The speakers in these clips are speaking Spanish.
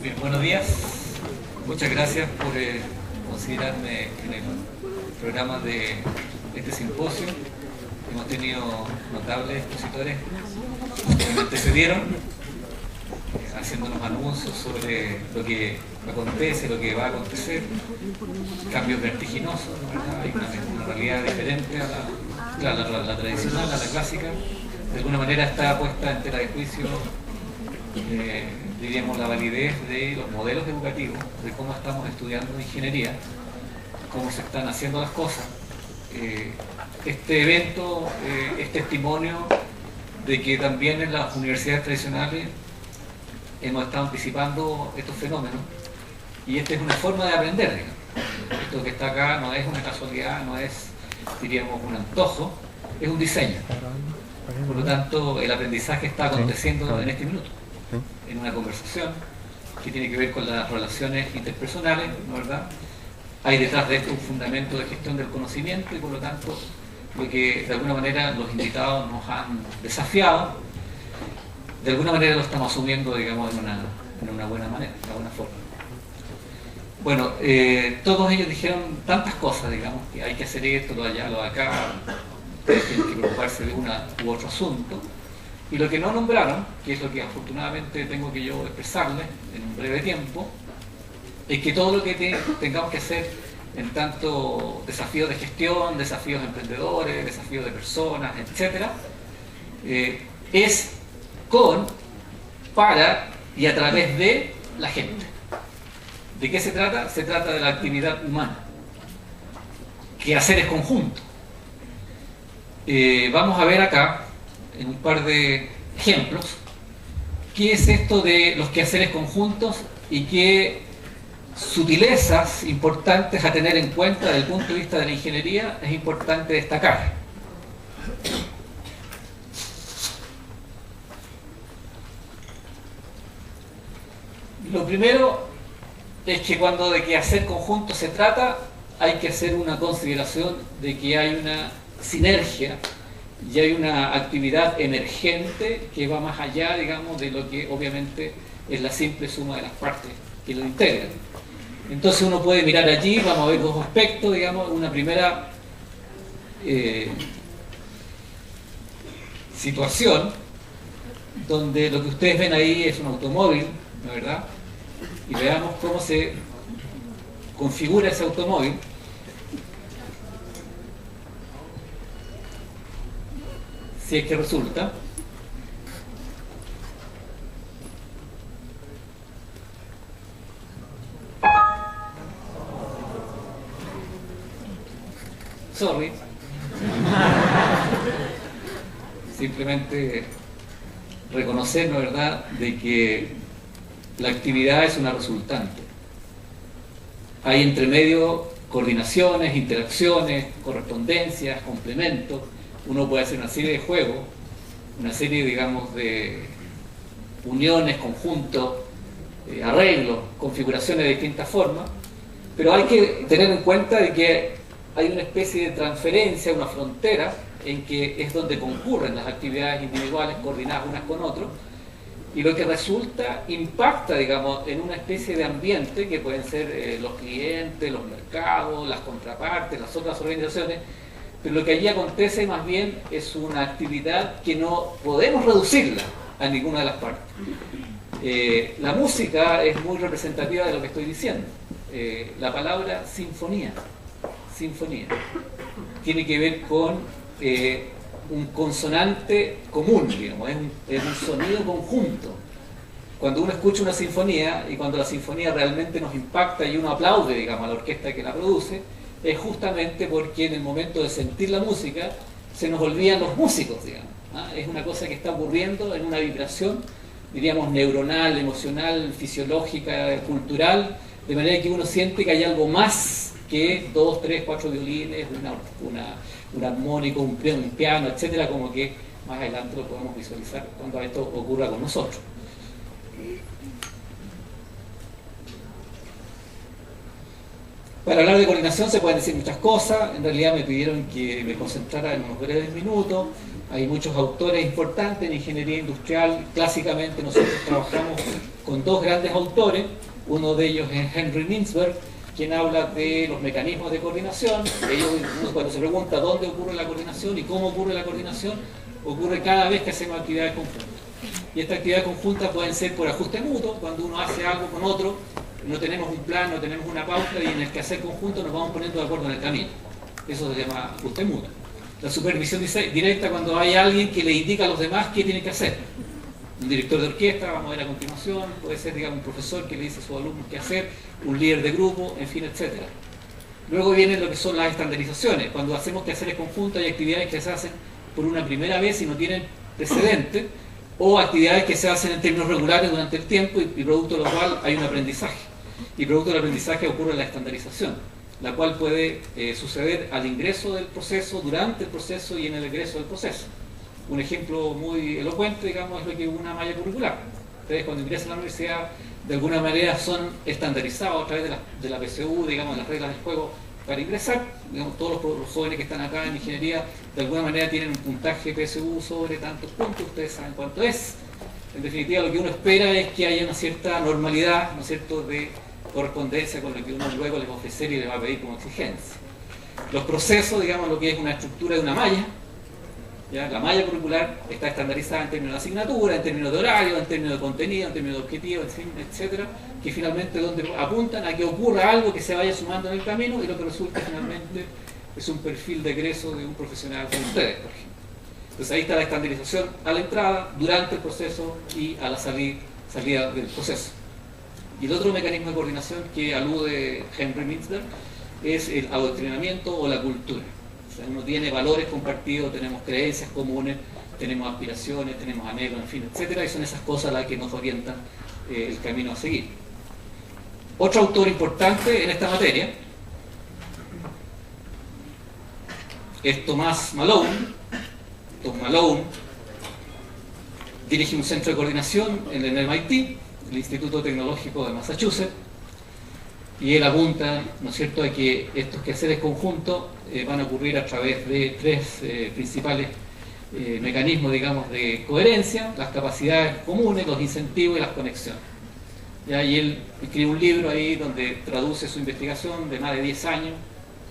Bien, buenos días. Muchas gracias por considerarme en el programa de este simposio. Hemos tenido notables expositores que me antecedieron, haciéndonos anuncios sobre lo que acontece, lo que va a acontecer, cambios vertiginosos, ¿verdad? Hay una realidad diferente a la tradicional, a la clásica. De alguna manera está puesta en tela de juicio, diríamos, la validez de los modelos educativos, de cómo estamos estudiando ingeniería, cómo se están haciendo las cosas. Este evento es testimonio de que también en las universidades tradicionales hemos estado anticipando estos fenómenos, y esta es una forma de aprender, digamos. Esto que está acá no es una casualidad, no es, diríamos, un antojo, es un diseño. Por lo tanto, el aprendizaje está aconteciendo en este minuto, en una conversación que tiene que ver con las relaciones interpersonales, ¿no es verdad? Hay detrás de esto un fundamento de gestión del conocimiento, y por lo tanto, lo que de alguna manera los invitados nos han desafiado, de alguna manera lo estamos asumiendo, digamos, en una buena manera, de una buena forma. Bueno, todos ellos dijeron tantas cosas, digamos, que hay que hacer esto, lo de allá, lo de acá, ustedes tienen que preocuparse de un u otro asunto. Y lo que no nombraron, que es lo que afortunadamente tengo que yo expresarles en un breve tiempo, es que todo lo que tengamos que hacer en tanto desafíos de gestión, desafíos de emprendedores, desafíos de personas, etc., es con, para y a través de la gente. ¿De qué se trata? Se trata de la actividad humana. Quehaceres conjuntos. Vamos a ver acá, en un par de ejemplos, qué es esto de los quehaceres conjuntos y qué sutilezas importantes a tener en cuenta desde el punto de vista de la ingeniería es importante destacar. Lo primero es que cuando de quehacer conjunto se trata, hay que hacer una consideración de que hay una sinergia y hay una actividad emergente que va más allá, digamos, de lo que obviamente es la simple suma de las partes que lo integran. Entonces uno puede mirar allí, vamos a ver dos aspectos, digamos. Una primera situación donde lo que ustedes ven ahí es un automóvil, ¿no es verdad? Y veamos cómo se configura ese automóvil. Si es que resulta. Sorry. Simplemente reconocer, ¿no es verdad?, de que la actividad es una resultante. Hay entre medio coordinaciones, interacciones, correspondencias, complementos. Uno puede hacer una serie de juegos, una serie, digamos, de uniones, conjuntos, arreglos, configuraciones de distintas formas, pero hay que tener en cuenta de que hay una especie de transferencia, una frontera, en que es donde concurren las actividades individuales coordinadas unas con otras, y lo que resulta impacta, digamos, en una especie de ambiente que pueden ser los clientes, los mercados, las contrapartes, las otras organizaciones. Pero lo que allí acontece más bien es una actividad que no podemos reducirla a ninguna de las partes. La música es muy representativa de lo que estoy diciendo. La palabra sinfonía tiene que ver con un consonante común, digamos, es un sonido conjunto. Cuando uno escucha una sinfonía, y cuando la sinfonía realmente nos impacta y uno aplaude, digamos, a la orquesta que la produce, es justamente porque en el momento de sentir la música se nos olvidan los músicos, digamos, ¿ah? Es una cosa que está ocurriendo en una vibración, diríamos, neuronal, emocional, fisiológica, cultural, de manera que uno siente que hay algo más que 2, 3, 4 violines, un armónico, un piano, etcétera, como que más adelante lo podemos visualizar cuando esto ocurra con nosotros. Para hablar de coordinación se pueden decir muchas cosas. En realidad me pidieron que me concentrara en unos breves minutos. Hay muchos autores importantes en ingeniería industrial. Clásicamente nosotros trabajamos con dos grandes autores. Uno de ellos es Henry Mintzberg, quien habla de los mecanismos de coordinación. Uno cuando se pregunta dónde ocurre la coordinación y cómo ocurre la coordinación, ocurre cada vez que hacemos actividades conjuntas. Y estas actividades conjuntas pueden ser por ajuste mutuo, cuando uno hace algo con otro, no tenemos un plan, no tenemos una pauta, y en el quehacer conjunto nos vamos poniendo de acuerdo en el camino. Eso se llama ajuste mutuo. La supervisión directa, cuando hay alguien que le indica a los demás qué tienen que hacer. Un director de orquesta, vamos a ver a continuación, puede ser, digamos, un profesor que le dice a sus alumnos qué hacer, un líder de grupo, en fin, etc. Luego vienen lo que son las estandarizaciones. Cuando hacemos quehaceres conjuntos hay actividades que se hacen por una primera vez y no tienen precedente, o actividades que se hacen en términos regulares durante el tiempo y producto de lo cual hay un aprendizaje. Y producto del aprendizaje ocurre la estandarización, la cual puede suceder al ingreso del proceso, durante el proceso y en el egreso del proceso. Un ejemplo muy elocuente, digamos, es lo que es una malla curricular. Ustedes cuando ingresan a la universidad, de alguna manera son estandarizados a través de la PSU, digamos, las reglas del juego para ingresar. Digamos, todos los jóvenes que están acá en ingeniería, de alguna manera tienen un puntaje PSU sobre tantos puntos, ustedes saben cuánto es. En definitiva, lo que uno espera es que haya una cierta normalidad, ¿no es cierto?, de correspondencia con lo que uno luego les va a ofrecer y les va a pedir como exigencia. Los procesos, digamos, lo que es una estructura de una malla, ¿ya? La malla curricular está estandarizada en términos de asignatura, en términos de horario, en términos de contenido, en términos de objetivo, en fin, etcétera, que finalmente donde apuntan a que ocurra algo que se vaya sumando en el camino, y lo que resulta finalmente es un perfil de egreso de un profesional como ustedes, por ejemplo. Entonces ahí está la estandarización a la entrada, durante el proceso y a la salida del proceso. Y el otro mecanismo de coordinación que alude Henry Mintzberg es el adoctrinamiento o la cultura. O sea, uno tiene valores compartidos, tenemos creencias comunes, tenemos aspiraciones, tenemos anhelos, en fin, etcétera, y son esas cosas las que nos orientan el camino a seguir. Otro autor importante en esta materia es Thomas Malone. Tom Malone dirige un centro de coordinación en el MIT, el Instituto Tecnológico de Massachusetts, y él apunta, ¿no es cierto?, a que estos quehaceres conjuntos van a ocurrir a través de tres principales mecanismos, digamos, de coherencia: las capacidades comunes, los incentivos y las conexiones. ¿Ya? Y él escribe un libro ahí donde traduce su investigación de más de 10 años,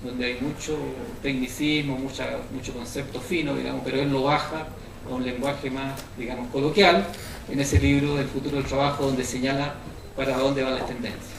donde hay mucho tecnicismo, mucho concepto fino, digamos, pero él lo baja a un lenguaje más, digamos, coloquial, en ese libro del futuro del trabajo, donde señala para dónde van las tendencias.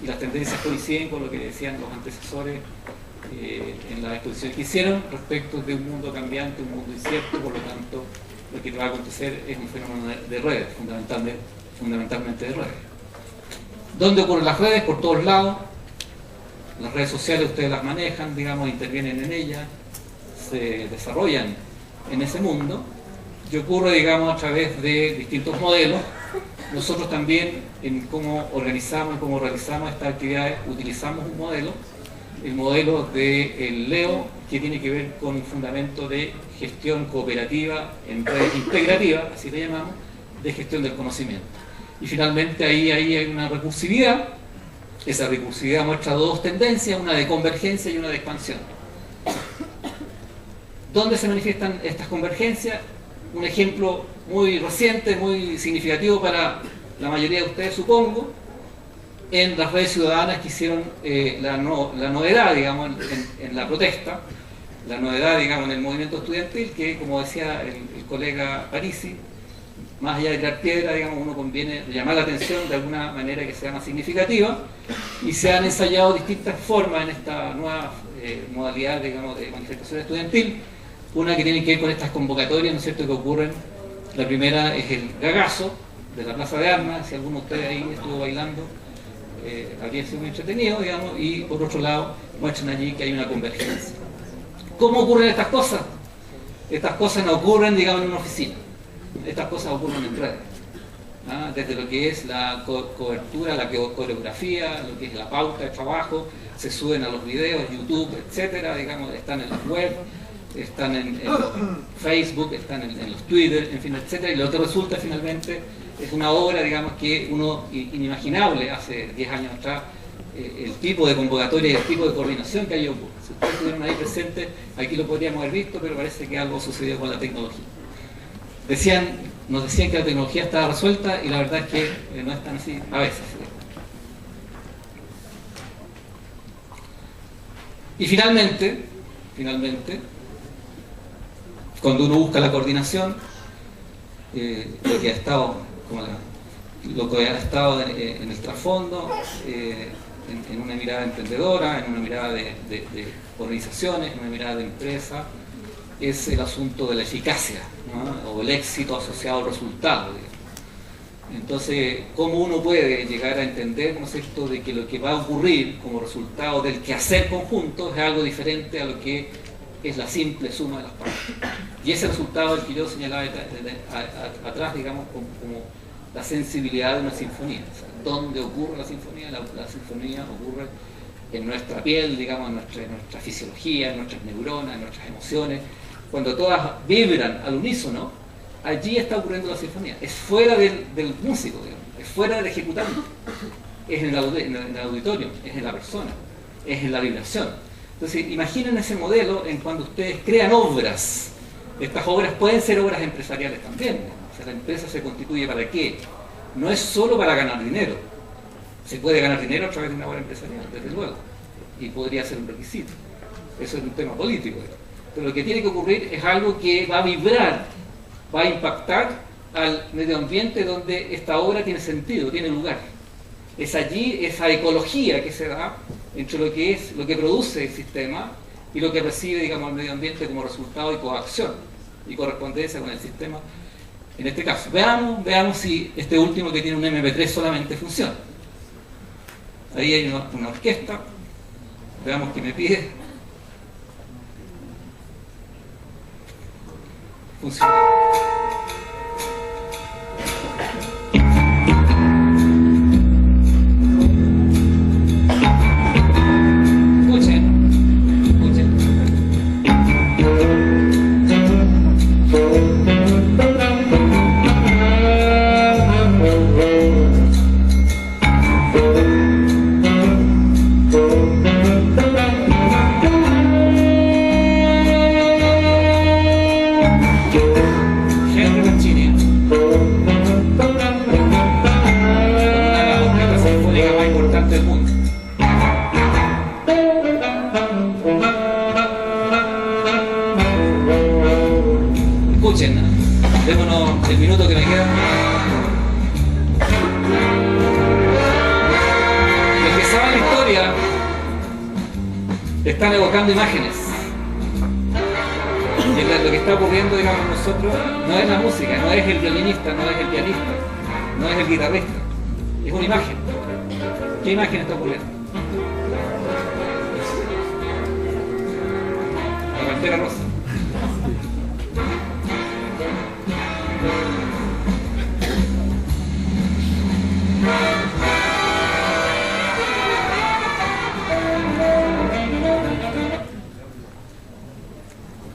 Y las tendencias coinciden con lo que decían los antecesores en la exposición que hicieron respecto de un mundo cambiante, un mundo incierto. Por lo tanto, lo que va a acontecer es un fenómeno de redes, fundamentalmente de redes. ¿Dónde ocurren las redes? Por todos lados. Las redes sociales ustedes las manejan, digamos, intervienen en ellas, se desarrollan en ese mundo, que ocurre, digamos, a través de distintos modelos. Nosotros también, en cómo organizamos y cómo realizamos estas actividades, utilizamos un modelo, el modelo del LEO, que tiene que ver con un fundamento de gestión cooperativa en redes integrativas, así le llamamos, de gestión del conocimiento. Y finalmente ahí hay una recursividad. Esa recursividad muestra dos tendencias, una de convergencia y una de expansión. ¿Dónde se manifiestan estas convergencias? Un ejemplo muy reciente, muy significativo para la mayoría de ustedes, supongo, en las redes ciudadanas que hicieron la novedad, digamos, en la protesta, la novedad, digamos, en el movimiento estudiantil, que, como decía el colega Parisi, más allá de tirar piedra, digamos, uno conviene llamar la atención de alguna manera que sea más significativa, y se han ensayado distintas formas en esta nueva modalidad, digamos, de manifestación estudiantil. Una que tiene que ver con estas convocatorias, ¿no es cierto?, que ocurren. La primera es el gagazo de la Plaza de Armas. Si alguno de ustedes ahí estuvo bailando, habría sido muy entretenido, digamos. Y por otro lado, muestran allí que hay una convergencia. ¿Cómo ocurren estas cosas? Estas cosas no ocurren, digamos, en una oficina. Estas cosas ocurren en redes. ¿Ah? Desde lo que es la cobertura, la coreografía, lo que es la pauta de trabajo, se suben a los videos, YouTube, etcétera, digamos, están en la web, están en Facebook, están en los Twitter, en fin, etcétera, y lo que resulta finalmente es una obra, digamos, que uno inimaginable hace 10 años atrás el tipo de convocatoria y el tipo de coordinación que ahí ocurre. Si ustedes estuvieron ahí presentes, aquí lo podríamos haber visto, pero parece que algo sucedió con la tecnología. Nos decían que la tecnología estaba resuelta y la verdad es que no es tan así a veces. Y finalmente, cuando uno busca la coordinación, lo que ha estado en el trasfondo, en una mirada emprendedora, en una mirada de organizaciones, en una mirada de empresa, es el asunto de la eficacia, ¿no? O el éxito asociado al resultado, digamos. Entonces, ¿cómo uno puede llegar a entender, ¿no es cierto?, de que lo que va a ocurrir como resultado del quehacer conjunto es algo diferente a lo que es la simple suma de las partes? Y ese resultado el que yo señalaba atrás, digamos, como la sensibilidad de una sinfonía. O sea, ¿dónde ocurre la sinfonía? La sinfonía ocurre en nuestra piel, digamos, en nuestra fisiología, en nuestras neuronas, en nuestras emociones. Cuando todas vibran al unísono, allí está ocurriendo la sinfonía. Es fuera del músico, digamos, es fuera del ejecutante, es en el auditorio, es en la persona, es en la vibración. Entonces, imaginen ese modelo en cuando ustedes crean obras. Estas obras pueden ser obras empresariales también, ¿no? O sea, la empresa se constituye ¿para qué? No es solo para ganar dinero. Se puede ganar dinero a través de una obra empresarial, desde luego, y podría ser un requisito. Eso es un tema político, ¿no? Pero lo que tiene que ocurrir es algo que va a vibrar, va a impactar al medio ambiente donde esta obra tiene sentido, tiene lugar. Es allí esa ecología que se da entre lo que produce el sistema y lo que recibe, digamos, el medio ambiente como resultado y coacción y correspondencia con el sistema. En este caso, veamos si este último, que tiene un MP3 solamente, funciona. Ahí hay una orquesta, veamos qué me pide. Funciona. Démonos el minuto que me queda. Los que saben la historia están evocando imágenes. Y lo que está ocurriendo, digamos, nosotros no es la música, no es el violinista, no es el pianista, no es el guitarrista, es una imagen. ¿Qué imagen está ocurriendo? La Pantera Rosa.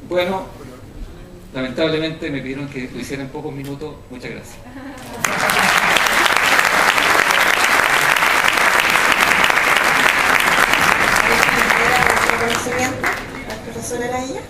Bueno, lamentablemente me pidieron que lo hiciera en pocos minutos. Muchas gracias. ¿Conocimiento? ¿La profesora era ella?